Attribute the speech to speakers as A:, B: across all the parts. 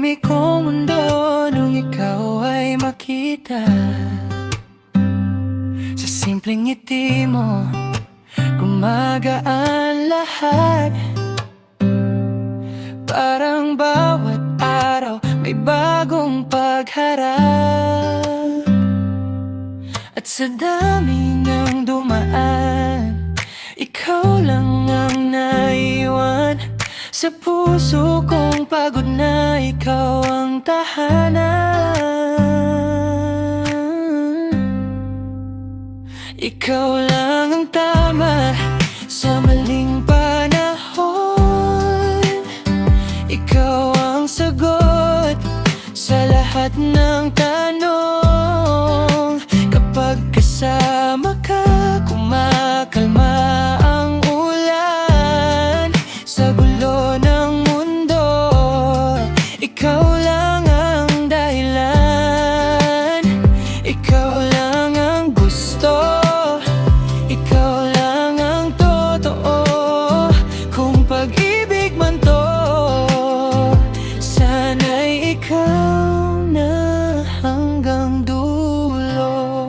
A: tahimik kong mundo nung ikaw ay makita. Sa simpleng ngiti mo, gumagaan lahat. Parang bawat araw may bagong pagharap. At sa dami ng dumaan, ikaw lang ang naiwan. Sa puso kong pagod na ikaw ang tahanan. Ikaw lang ang tama sa maling panahon. Ikaw ang sagot sa lahat ng tanong. Kapag kasama ka, kumakalma ang ulan. Sa gulo ng mundo, ikaw lang ang dahilan. Ikaw lang ang gusto, ikaw lang ang totoo. Kung pag-ibig man to, sana'y ikaw na hanggang dulo.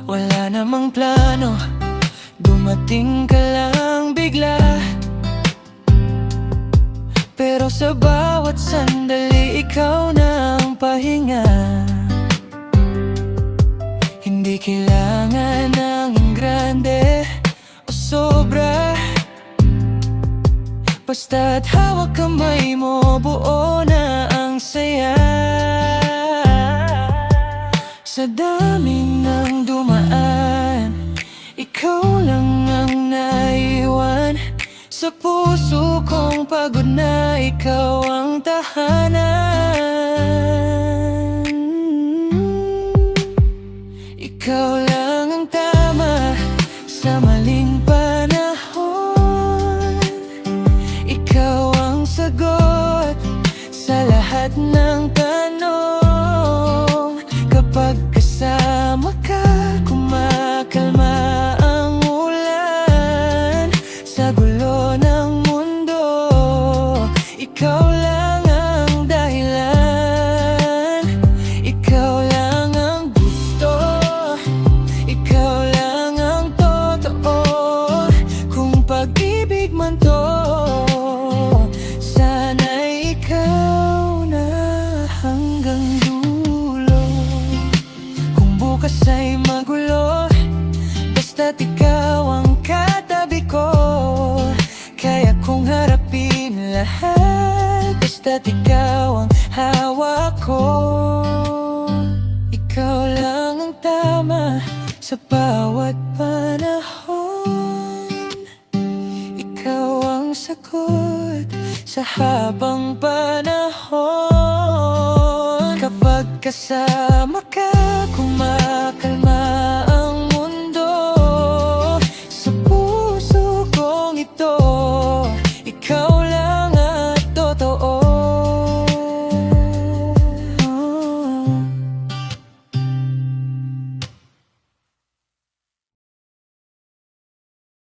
A: Wala namang plano, dumating ka lang bigla. Pero sa bawat sandali, ikaw na ang pahinga. Hindi kailangan ng grande o sobra, basta't hawak kamay mo, buo na ang saya. Sa dami ng dumaan, ikaw lang ang naiwan. Sa puso kong pagod na ikaw ang tahanan. Ikaw lang ang tama sa maling panahon. Ikaw ang sagot sa lahat ng tanong. Kapag kasama ka, kumakalma ang ulan. Sa gulo ng mundo, ikaw lang ang dahilan. Ikaw lang ang gusto, ikaw lang ang totoo. Kung pag-ibig man to, sana'y ikaw na hanggang dulo. Kung bukas ay magulo, basta't ikaw ang katabi ko. Kaya kong harapin lahat, basta't ikaw ang hawak ko. Ikaw lang ang tama sa bawat panahon. Ikaw ang sagot sa habang panahon. Kapag kasama